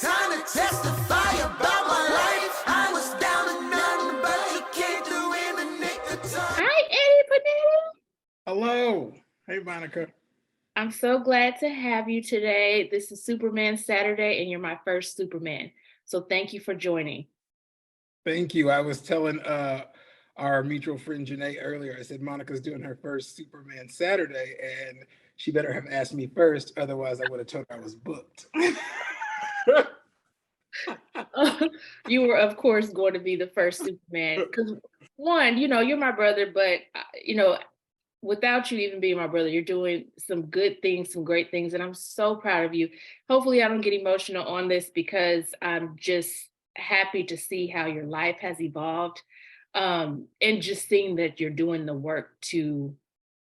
Time to testify about my life. I was down to nothing, but you came through in the nick of time. Hi, Eddie Panetta. Hello. Hey, Monica. I'm so glad to have you today. This is Superman Saturday, and you're my first Superman. So thank you for joining. Thank you. I was telling our mutual friend Janae earlier, I said Monica's doing her first Superman Saturday, and she better have asked me first. Otherwise, I would have told her I was booked. You were, of course, going to be the first Superman because, one, you're my brother, but, without you even being my brother, you're doing some good things, some great things, and I'm so proud of you. Hopefully, I don't get emotional on this because I'm just happy to see how your life has evolved, and just seeing that you're doing the work to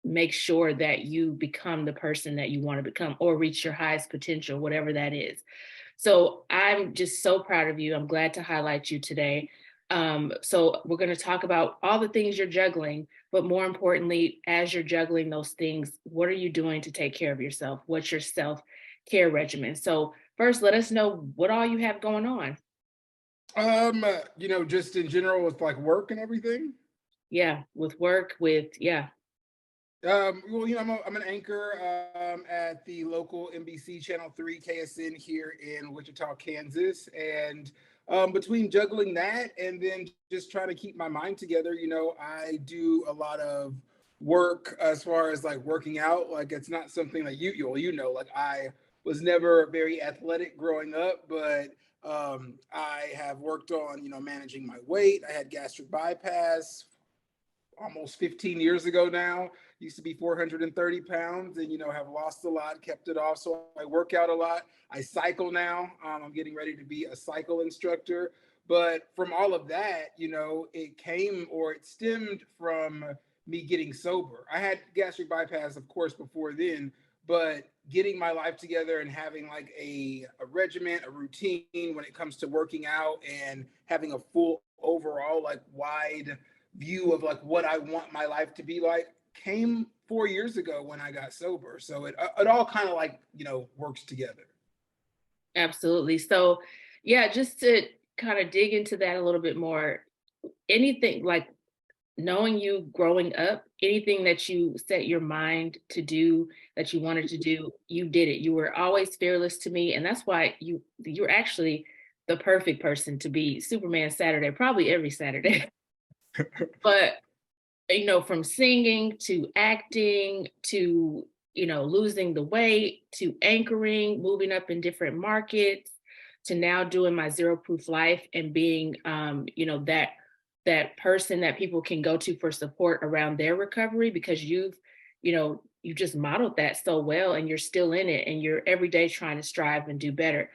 make sure that you become the person that you want to become or reach your highest potential, whatever that is. So I'm just so proud of you. I'm glad to highlight you today. So we're going to talk about all the things you're juggling, but more importantly, as you're juggling those things, what are you doing to take care of yourself? What's your self-care regimen? So first, let us know what all you have going on. Just in general with like work and everything. Yeah, with work, yeah. I'm an anchor at the local NBC Channel 3 KSN here in Wichita, Kansas. And between juggling that and then just trying to keep my mind together, I do a lot of work as far as like working out. Like it's not something that like I was never very athletic growing up, but I have worked on, managing my weight. I had gastric bypass almost 15 years ago now. Used to be 430 pounds and, have lost a lot, kept it off. So I work out a lot. I cycle now. I'm getting ready to be a cycle instructor. But from all of that, it stemmed from me getting sober. I had gastric bypass, of course, before then, but getting my life together and having like a regiment, a routine when it comes to working out and having a full overall, like wide view of like what I want my life to be like came 4 years ago when I got sober. So it all kind of like, works together. Absolutely. So, yeah, just to kind of dig into that a little bit more, anything like knowing you growing up, anything that you set your mind to do that you wanted to do, you did it. You were always fearless to me. And that's why you're actually the perfect person to be Superman Saturday, probably every Saturday. But from singing to acting to, losing the weight to anchoring, moving up in different markets to now doing my Zero Proof Life and being, that person that people can go to for support around their recovery because you just modeled that so well and you're still in it and you're every day trying to strive and do better.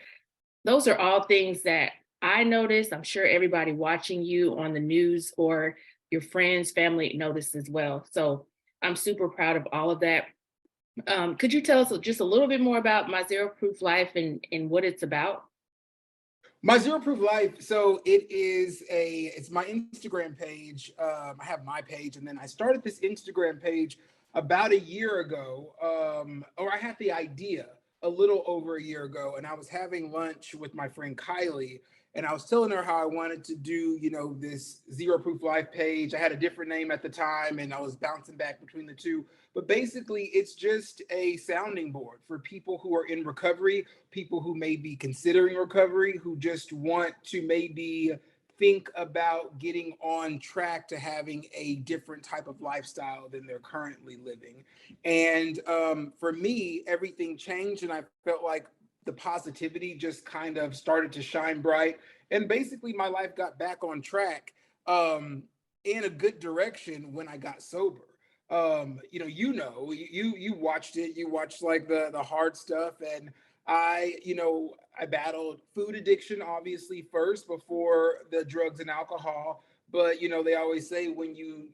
Those are all things that I noticed. I'm sure everybody watching you on the news or your friends, family noticed as well. So I'm super proud of all of that. Could you tell us just a little bit more about my Zero Proof Life and what it's about? My Zero Proof Life. So it's my Instagram page. I have my page, and then I started this Instagram page about a year ago, or I had the idea a little over a year ago, and I was having lunch with my friend Kylie, and I was telling her how I wanted to do, this Zero Proof Life page. I had a different name at the time, and I was bouncing back between the two. But basically, it's just a sounding board for people who are in recovery, people who may be considering recovery, who just want to maybe think about getting on track to having a different type of lifestyle than they're currently living. And for me, everything changed, and I felt like the positivity just kind of started to shine bright. And basically, my life got back on track in a good direction when I got sober. You watched it. You watched like the hard stuff, and I battled food addiction obviously first before the drugs and alcohol. But they always say when you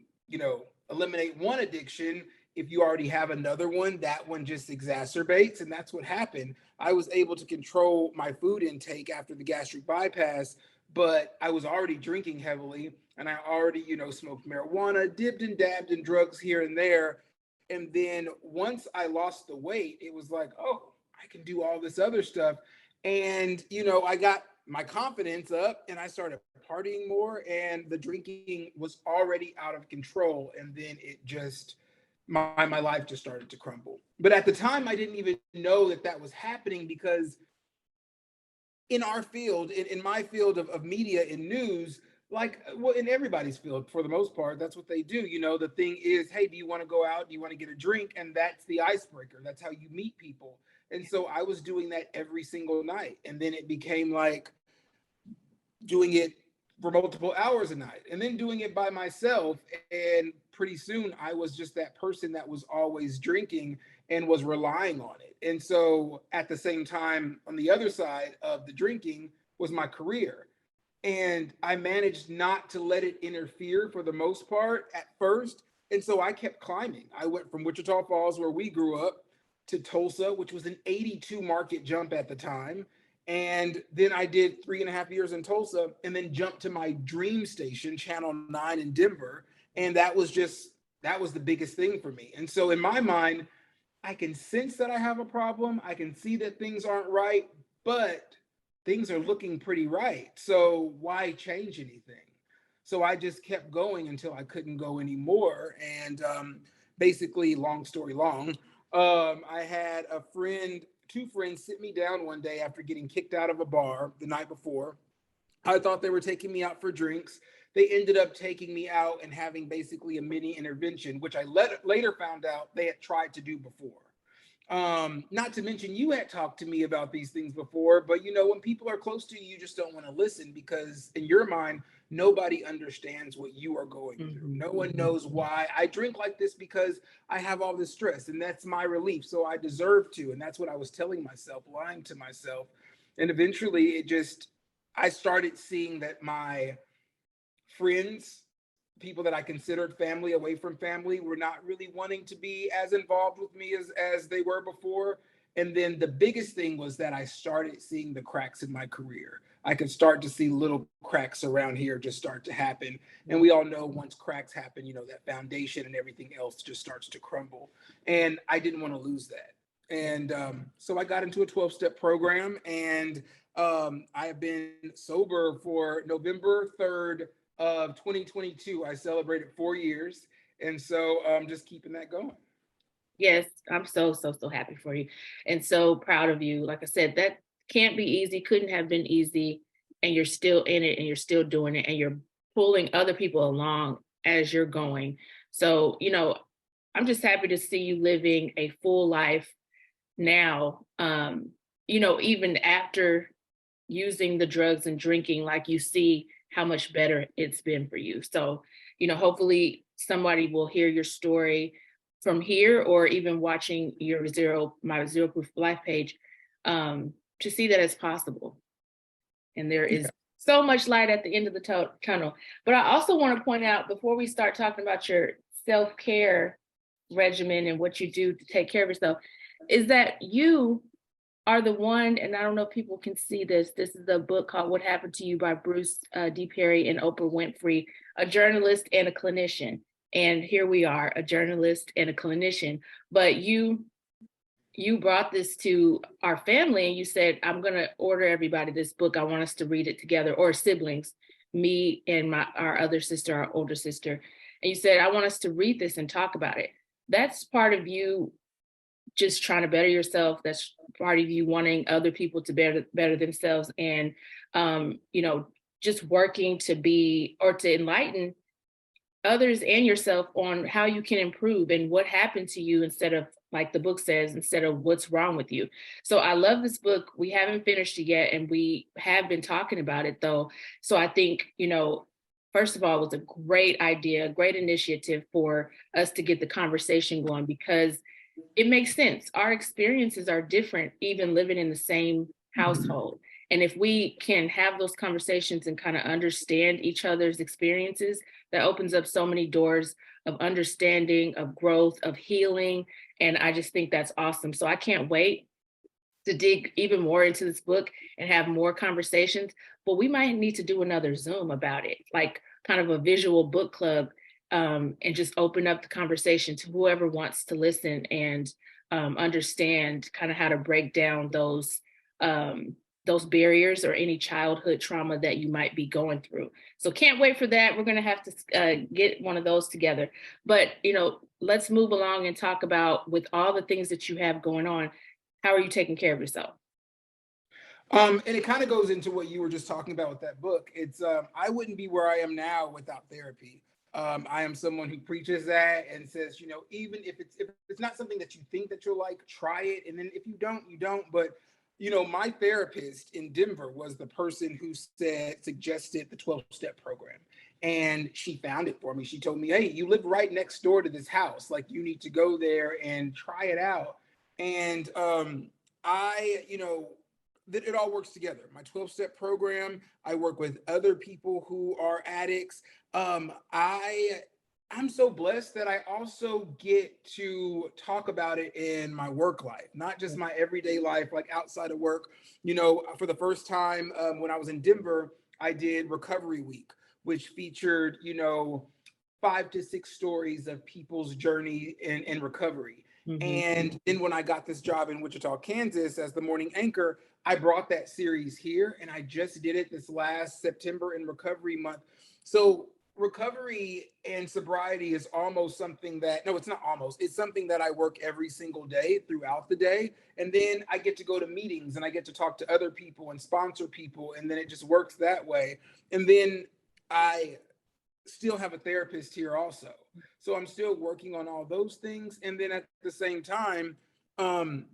eliminate one addiction, if you already have another one, that one just exacerbates. And that's what happened. I was able to control my food intake after the gastric bypass, but I was already drinking heavily and I already, smoked marijuana, dipped and dabbed in drugs here and there. And then once I lost the weight, it was like, oh, I can do all this other stuff. And, you know, I got my confidence up and I started partying more, and the drinking was already out of control. And then it just, my life just started to crumble. But at the time, I didn't even know that that was happening, because in our field, in my field of media and news, like, well, in everybody's field for the most part, that's what they do. You know, the thing is, hey, do you want to go out? Do you want to get a drink? And that's the icebreaker. That's how you meet people. And so I was doing that every single night. And then it became like doing it for multiple hours a night, and then doing it by myself. And pretty soon I was just that person that was always drinking and was relying on it. And so at the same time, on the other side of the drinking was my career. And I managed not to let it interfere for the most part at first. And so I kept climbing. I went from Wichita Falls, where we grew up, to Tulsa, which was an 82 market jump at the time. And then I did 3.5 years in Tulsa, and then jumped to my dream station, Channel 9 in Denver. And that was the biggest thing for me. And so in my mind, I can sense that I have a problem. I can see that things aren't right, but things are looking pretty right. So why change anything? So I just kept going until I couldn't go anymore. And basically, long story long, I had two friends sit me down one day after getting kicked out of a bar the night before. I thought they were taking me out for drinks. They ended up taking me out and having basically a mini intervention, which I later found out they had tried to do before. Not to mention, you had talked to me about these things before, but you know, when people are close to you, you just don't want to listen, because in your mind, nobody understands what you are going through. Mhm. No one knows why I drink like this, because I have all this stress and that's my relief. So I deserve to. And that's what I was telling myself, lying to myself. And eventually I started seeing that my friends, people that I considered family away from family, were not really wanting to be as involved with me as they were before. And then the biggest thing was that I started seeing the cracks in my career. I could start to see little cracks around here just start to happen. And we all know, once cracks happen, you know, that foundation and everything else just starts to crumble. And I didn't want to lose that. And so I got into a 12-step program, and I have been sober for November 3rd of 2022. I celebrated 4 years. And so just keeping that going. Yes, I'm so happy for you and so proud of you. Like I said, that can't be easy, couldn't have been easy. And you're still in it and you're still doing it and you're pulling other people along as you're going. So, I'm just happy to see you living a full life now. Even after using the drugs and drinking, like, you see how much better it's been for you. So, hopefully somebody will hear your story from here, or even watching my Zero Proof Life page, to see that it's possible. And there is so much light at the end of the tunnel. But I also want to point out, before we start talking about your self-care regimen and what you do to take care of yourself, is that you are the one, and I don't know if people can see this. This is a book called What Happened to You by Bruce D. Perry and Oprah Winfrey, a journalist and a clinician. And here we are, a journalist and a clinician. But you brought this to our family and you said, I'm going to order everybody this book. I want us to read it together, or siblings, me and our other sister, our older sister. And you said, I want us to read this and talk about it. That's part of you just trying to better yourself. That's part of you wanting other people to better themselves, and just working to be, or to enlighten others and yourself on how you can improve and what happened to you, instead of, like the book says, instead of what's wrong with you. So I love this book. We haven't finished it yet, and we have been talking about it though. So I think, first of all, it was a great idea, great initiative for us to get the conversation going, because it makes sense. Our experiences are different, even living in the same household. And if we can have those conversations and kind of understand each other's experiences, that opens up so many doors of understanding, of growth, of healing. And I just think that's awesome. So I can't wait to dig even more into this book and have more conversations. But we might need to do another Zoom about it, like kind of a visual book club, and just open up the conversation to whoever wants to listen and understand kind of how to break down those those barriers or any childhood trauma that you might be going through. So can't wait for that. We're going to have to get one of those together. But, let's move along and talk about, with all the things that you have going on, how are you taking care of yourself? And it kind of goes into what you were just talking about with that book. It's I wouldn't be where I am now without therapy. I am someone who preaches that and says, even if it's not something that you think that you'll like, try it, and then if you don't, you don't. But my therapist in Denver was the person who suggested the 12-step program, and she found it for me. She told me, "Hey, you live right next door to this house. Like, you need to go there and try it out." And I, that it all works together. My 12-step program, I work with other people who are addicts. I'm so blessed that I also get to talk about it in my work life, not just my everyday life, like outside of work. For the first time, when I was in Denver, I did Recovery Week, which featured, 5 to 6 stories of people's journey in recovery. Mhm. And then when I got this job in Wichita, Kansas as the morning anchor, I brought that series here, and I just did it this last September in Recovery Month. So recovery and sobriety is almost something that, no, it's not almost, it's something that I work every single day throughout the day. And then I get to go to meetings and I get to talk to other people and sponsor people. And then it just works that way. And then I still have a therapist here also. So I'm still working on all those things. And then at the same time, um,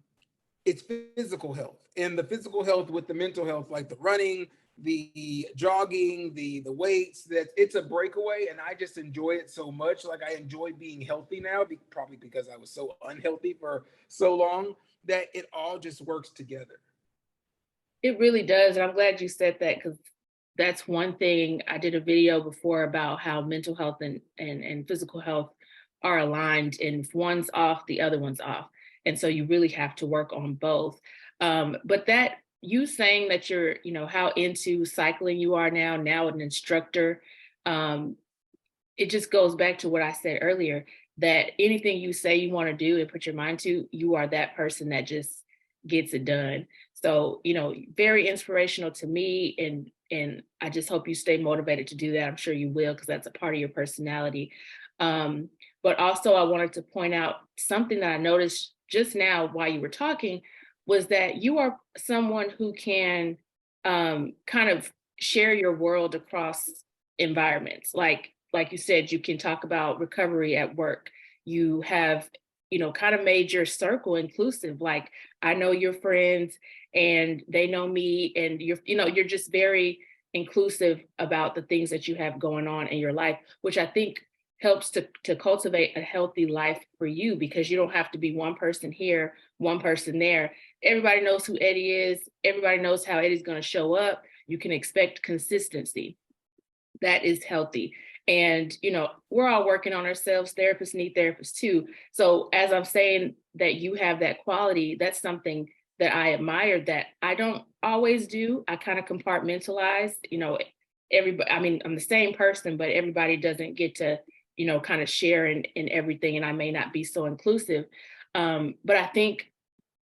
it's physical health, and the physical health with the mental health, like the running, the jogging, the weights, that it's a breakaway. And I just enjoy it so much. Like, I enjoy being healthy now, probably because I was so unhealthy for so long, that it all just works together. It really does. And I'm glad you said that, because that's one thing. I did a video before about how mental health and physical health are aligned, and if one's off, the other one's off. And so you really have to work on both. But that, you saying that you're, how into cycling you are now an instructor, um, it just goes back to what I said earlier, that anything you say you want to do and put your mind to, you are that person that just gets it done. So, very inspirational to me, and I just hope you stay motivated to do that. I'm sure you will, because that's a part of your personality. But also, I wanted to point out something that I noticed just now while you were talking, was that you are someone who can kind of share your world across environments. Like you said, you can talk about recovery at work. You have, kind of made your circle inclusive. Like, I know your friends and they know me, and you're just very inclusive about the things that you have going on in your life, which I think helps to cultivate a healthy life for you, because you don't have to be one person here, one person there. Everybody knows who Eddie is. Everybody knows how Eddie's going to show up. You can expect consistency. That is healthy. And, we're all working on ourselves. Therapists need therapists too. So as I'm saying that you have that quality, that's something that I admire that I don't always do. I kind of compartmentalize, everybody. I mean, I'm the same person, but everybody doesn't get to, kind of share in everything. And I may not be so inclusive. But I think,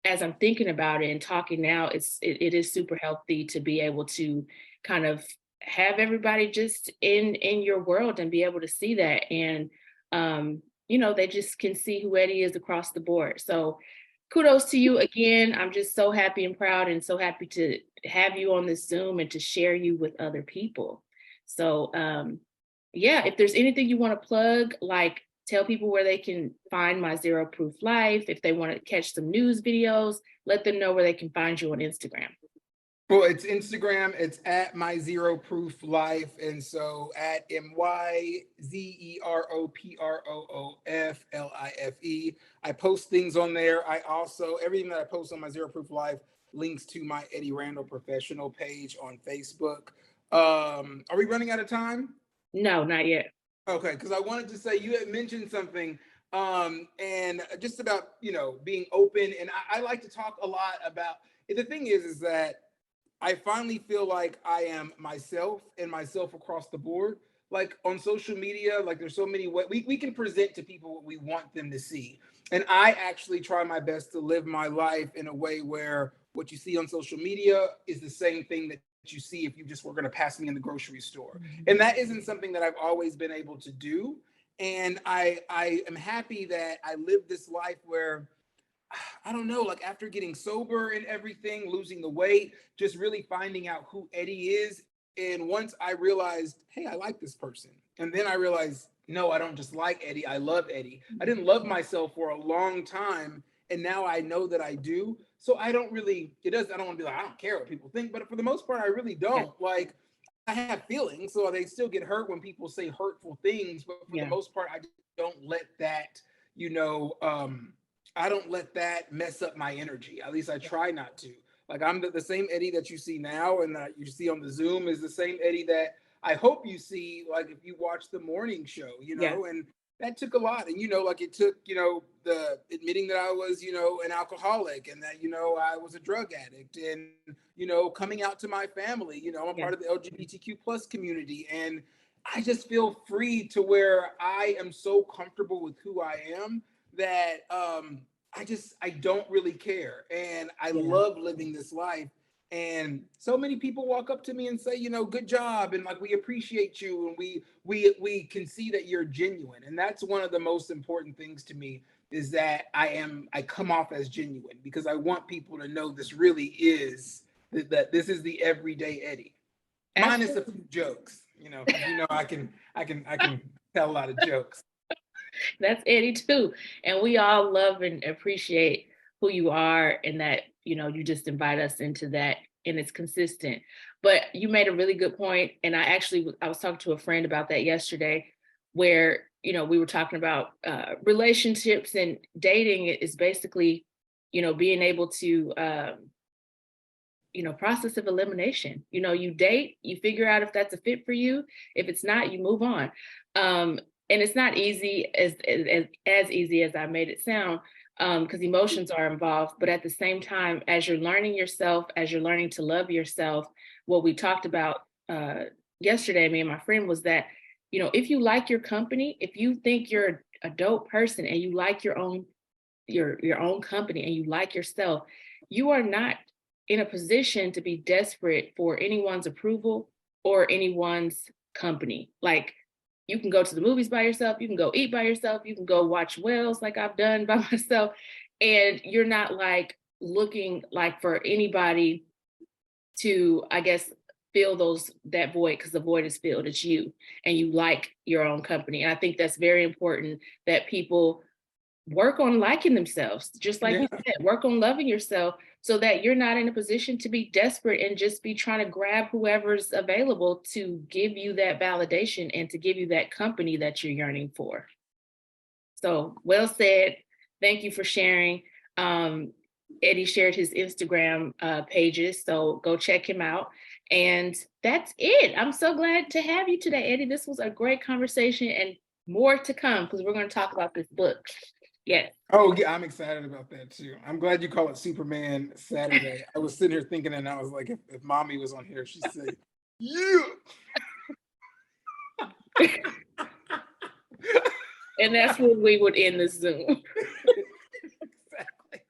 as I'm thinking about it and talking now, it is super healthy to be able to kind of have everybody just in your world and be able to see that. And they just can see who Eddie is across the board. So kudos to you again. I'm just so happy and proud, and so happy to have you on this Zoom and to share you with other people. So yeah, if there's anything you want to plug, like, tell people where they can find My Zero Proof Life. If they want to catch some news videos, let them know where they can find you on Instagram. Well, it's Instagram. It's at My Zero Proof Life. And so at MyZeroProofLife. I post things on there. I also, everything that I post on My Zero Proof Life links to my Eddie Randall professional page on Facebook. Are we running out of time? No, not yet. Okay, because I wanted to say, you had mentioned something, and just about, being open. And I like to talk a lot about, the thing is that I finally feel like I am myself, and myself across the board. Like, on social media, like, there's so many ways we can present to people what we want them to see. And I actually try my best to live my life in a way where what you see on social media is the same thing that you see if you just were going to pass me in the grocery store. And that isn't something that I've always been able to do. And I am happy that I lived this life where, I don't know, like after getting sober and everything, losing the weight, just really finding out who Eddie is. And once I realized, hey, I like this person. And then I realized, no, I don't just like Eddie, I love Eddie. I didn't love myself for a long time. And now I know that I do. So I don't really, I don't want to be like, I don't care what people think. But for the most part, I really don't. Like, I have feelings, so they still get hurt when people say hurtful things. But for the most part, I don't let that, I don't let that mess up my energy. At least I try not to. Like, I'm the same Eddie that you see now and that you see on the Zoom is the same Eddie that I hope you see, like, if you watch the morning show, and that took a lot. And, like it took, the admitting that I was, an alcoholic and that, I was a drug addict and, coming out to my family, I'm a part of the LGBTQ plus community. And I just feel free to where I am so comfortable with who I am that I don't really care. And I love living this life. And so many people walk up to me and say, good job. And like, we appreciate you. And we can see that you're genuine. And that's one of the most important things to me is that I come off as genuine because I want people to know this really is that this is the everyday Eddie. Minus a few jokes, I can tell a lot of jokes. That's Eddie too. And we all love and appreciate who you are and that, you just invite us into that and it's consistent. But you made a really good point. And I was talking to a friend about that yesterday where, we were talking about relationships and dating is basically, being able to, process of elimination. You date, you figure out if that's a fit for you. If it's not, you move on. And it's not easy as easy as I made it sound, because emotions are involved. But at the same time, as you're learning yourself, as you're learning to love yourself, what we talked about yesterday, me and my friend, was that, if you like your company, if you think you're a dope person and you like your own company and you like yourself, you are not in a position to be desperate for anyone's approval or anyone's company. Like, you can go to the movies by yourself, you can go eat by yourself, you can go watch whales like I've done by myself, and you're not like looking like for anybody to, I guess, fill that void, because the void is filled. It's you, and you like your own company. And I think that's very important that people work on liking themselves, just like you said, work on loving yourself so that you're not in a position to be desperate and just be trying to grab whoever's available to give you that validation and to give you that company that you're yearning for. So well said. Thank you for sharing. Eddie shared his Instagram pages, so go check him out. And that's it. I'm so glad to have you today, Eddie. This was a great conversation and more to come because we're going to talk about this book. Yes. Oh, yeah, I'm excited about that too. I'm glad you call it Superman Saturday. I was sitting here thinking, and I was like, if mommy was on here, she'd say, yeah. And that's when we would end the Zoom. Exactly.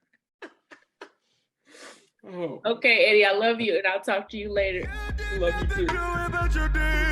Oh. Okay, Eddie, I love you, and I'll talk to you later. Love you too.